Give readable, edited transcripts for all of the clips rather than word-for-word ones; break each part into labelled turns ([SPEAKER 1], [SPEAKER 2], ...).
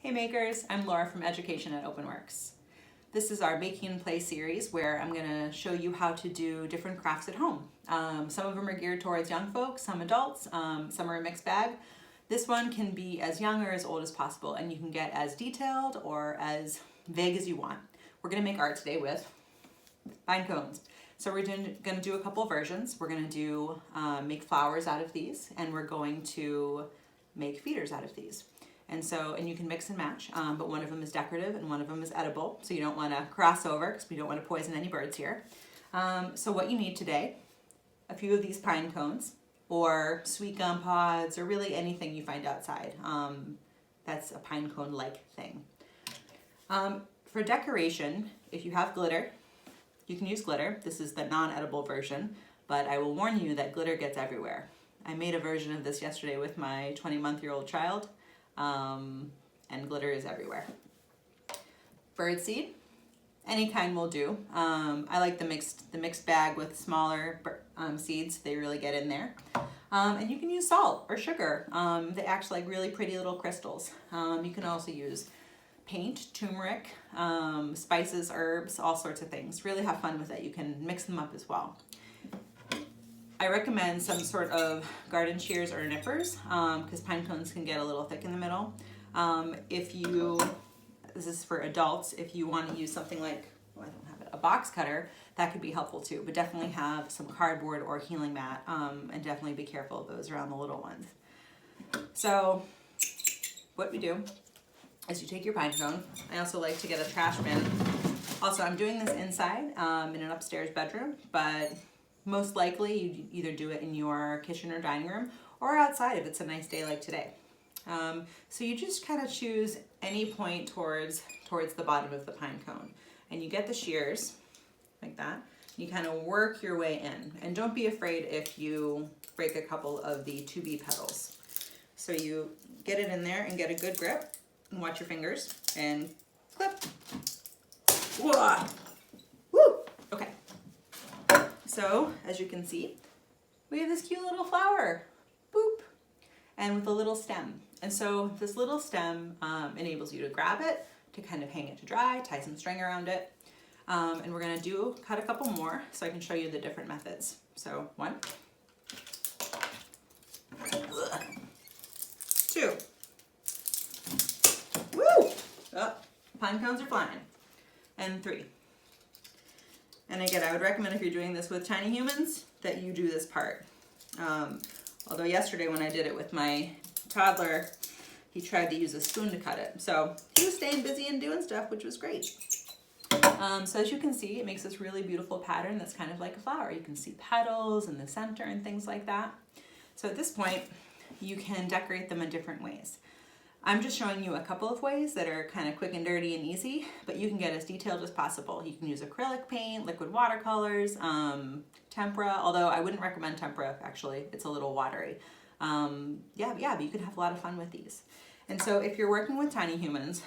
[SPEAKER 1] Hey makers, I'm Laura from Education at Openworks. This is our Baking and Play series where I'm going to show you how to do different crafts at home. Some of them are geared towards young folks, some adults, some are a mixed bag. This one can be as young or as old as possible, and you can get as detailed or as vague as you want. We're going to make art today with pine cones. So we're going to do a couple of versions. We're going to do make flowers out of these, and we're going to make feeders out of these. And you can mix and match, but one of them is decorative and one of them is edible, so you don't want to cross over because we don't want to poison any birds here. So what you need today, a few of these pine cones, or sweet gum pods, or really anything you find outside. That's a pine cone-like thing. For decoration, if you have glitter, you can use glitter. This is the non-edible version, but I will warn you that glitter gets everywhere. I made a version of this yesterday with my 20-month-old child. And glitter is everywhere. Birdseed, any kind will do. I like the mixed bag with smaller seeds. They really get in there. And you can use salt or sugar. They act like really pretty little crystals. You can also use paint, turmeric, spices, herbs, all sorts of things. Really have fun with it. You can mix them up as well. I recommend some sort of garden shears or nippers because pine cones can get a little thick in the middle. This is for adults, if you want to use something like, I don't have it, a box cutter, that could be helpful too, but definitely have some cardboard or healing mat and definitely be careful of those around the little ones. So what we do is you take your pine cone. I also like to get a trash bin. Also, I'm doing this inside in an upstairs bedroom, but most likely you either do it in your kitchen or dining room or outside if it's a nice day like today. So you just kind of choose any point towards the bottom of the pine cone, and you get the shears like that. You kind of work your way in, and don't be afraid if you break a couple of the 2B petals. So you get it in there and get a good grip and watch your fingers and clip. Whoa! Woo! Okay. So, as you can see, we have this cute little flower, boop, and with a little stem. And so this little stem enables you to grab it, to kind of hang it to dry, tie some string around it. And we're gonna cut a couple more so I can show you the different methods. So 1, 2, woo! Oh, pine cones are flying. And 3. And again, I would recommend if you're doing this with tiny humans that you do this part. Although yesterday when I did it with my toddler, he tried to use a spoon to cut it. So he was staying busy and doing stuff, which was great. So as you can see, it makes this really beautiful pattern that's kind of like a flower. You can see petals in the center and things like that. So at this point, you can decorate them in different ways. I'm just showing you a couple of ways that are kind of quick and dirty and easy, but you can get as detailed as possible. You can use acrylic paint, liquid watercolors, tempera, although I wouldn't recommend tempera, actually. It's a little watery. But you can have a lot of fun with these. And so if you're working with tiny humans,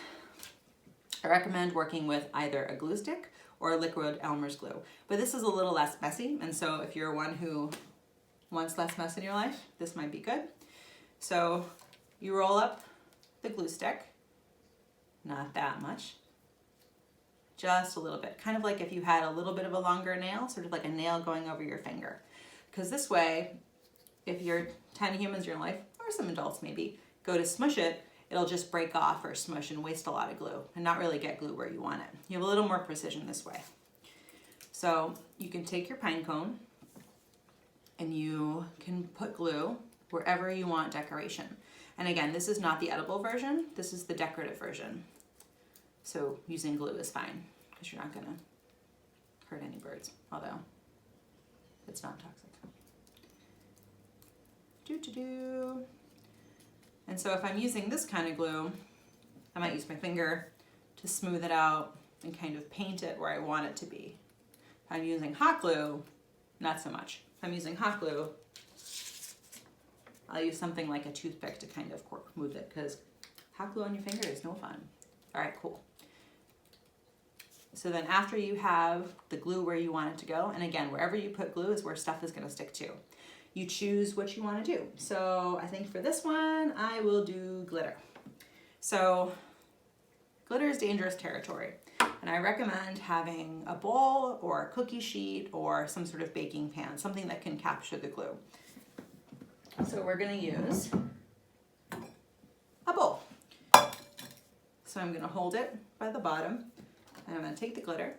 [SPEAKER 1] I recommend working with either a glue stick or liquid Elmer's glue. But this is a little less messy, and so if you're one who wants less mess in your life, this might be good. So you roll up the glue stick, not that much, just a little bit, kind of like if you had a little bit of a longer nail, sort of like a nail going over your finger. Because this way, if you're tiny humans in your life, or some adults maybe, go to smush it, it'll just break off or smush and waste a lot of glue and not really get glue where you want it. You have a little more precision this way. So you can take your pine cone and you can put glue wherever you want decoration. And again, this is not the edible version, this is the decorative version. So using glue is fine because you're not gonna hurt any birds, although it's not toxic. And so if I'm using this kind of glue, I might use my finger to smooth it out and kind of paint it where I want it to be. If I'm using hot glue, not so much. If I'm using hot glue, I'll use something like a toothpick to kind of move it because hot glue on your finger is no fun. All right, cool. So then after you have the glue where you want it to go, and again, wherever you put glue is where stuff is gonna stick to. You choose what you wanna do. So I think for this one, I will do glitter. So Glitter is dangerous territory. And I recommend having a bowl or a cookie sheet or some sort of baking pan, something that can capture the glue. So we're gonna use a bowl. So I'm gonna hold it by the bottom and I'm gonna take the glitter.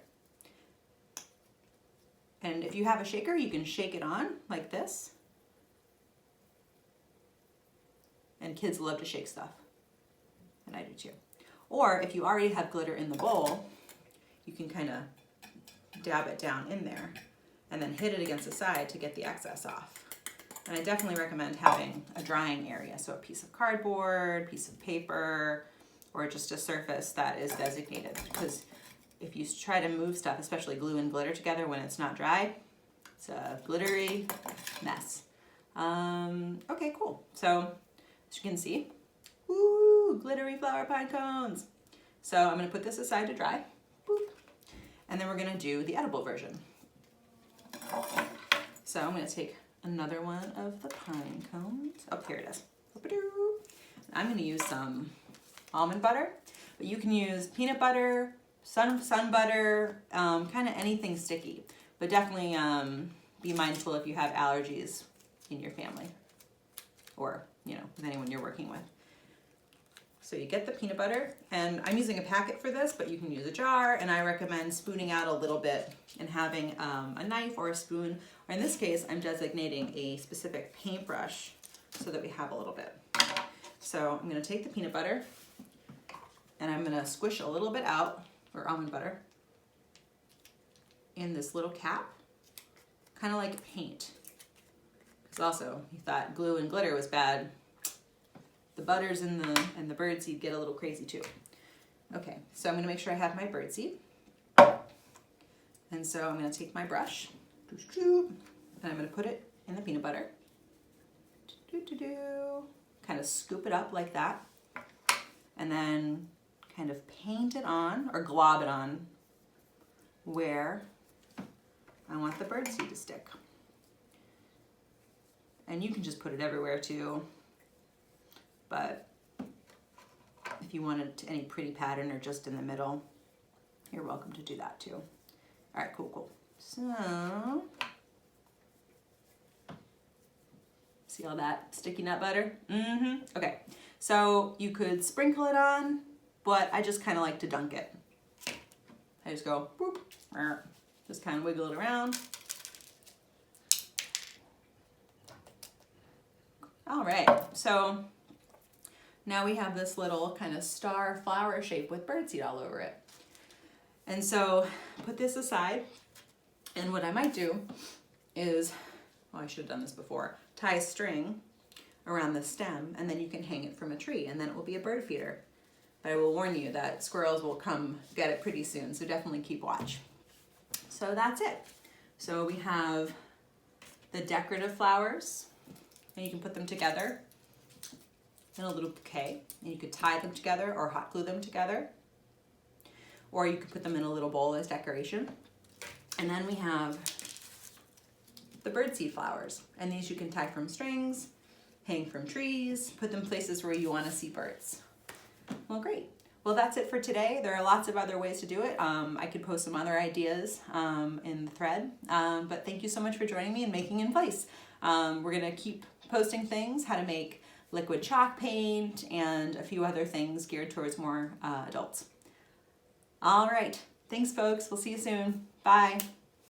[SPEAKER 1] And if you have a shaker, you can shake it on like this. And kids love to shake stuff. And I do too. Or if you already have glitter in the bowl, you can kind of dab it down in there and then hit it against the side to get the excess off. And I definitely recommend having a drying area. So a piece of cardboard, piece of paper, or just a surface that is designated. Because if you try to move stuff, especially glue and glitter together when it's not dry, it's a glittery mess. Okay, cool. So as you can see, woo, glittery flower pine cones. So I'm gonna put this aside to dry. Boop. And then we're gonna do the edible version. So I'm gonna take another one of the pine cones. Oh, here it is. I'm gonna use some almond butter, but you can use peanut butter, sun butter, kind of anything sticky. But definitely be mindful if you have allergies in your family or, you know, with anyone you're working with. So you get the peanut butter, and I'm using a packet for this, but you can use a jar, and I recommend spooning out a little bit and having a knife or a spoon, or in this case, I'm designating a specific paintbrush so that we have a little bit. So I'm gonna take the peanut butter, and I'm gonna squish a little bit out, or almond butter, in this little cap, kind of like paint. Because also, you thought glue and glitter was bad. The butters and the birdseed get a little crazy too. Okay, so I'm gonna make sure I have my birdseed. And so I'm gonna take my brush, and I'm gonna put it in the peanut butter. Kind of scoop it up like that. And then kind of paint it on, or glob it on, where I want the birdseed to stick. And you can just put it everywhere too. But if you wanted any pretty pattern or just in the middle, you're welcome to do that too. All right, cool. So, see all that sticky nut butter? Okay, so you could sprinkle it on, but I just kind of like to dunk it. I just go boop, just kind of wiggle it around. All right, so now we have this little kind of star flower shape with birdseed all over it. And so put this aside, and what I might do is, well, I should have done this before, tie a string around the stem, and then you can hang it from a tree, and then it will be a bird feeder. But I will warn you that squirrels will come get it pretty soon, so definitely keep watch. So that's it. So we have the decorative flowers, and you can put them together in a little bouquet, and you could tie them together or hot glue them together, or you could put them in a little bowl as decoration. And then we have the birdseed flowers, and these you can tie from strings, hang from trees, put them places where you want to see birds. Well, great. Well, that's it for today. There are lots of other ways to do it. I could post some other ideas in the thread, but thank you so much for joining me and making in place. We're gonna keep posting things, how to make liquid chalk paint, and a few other things geared towards more adults. All right, thanks folks, we'll see you soon. Bye.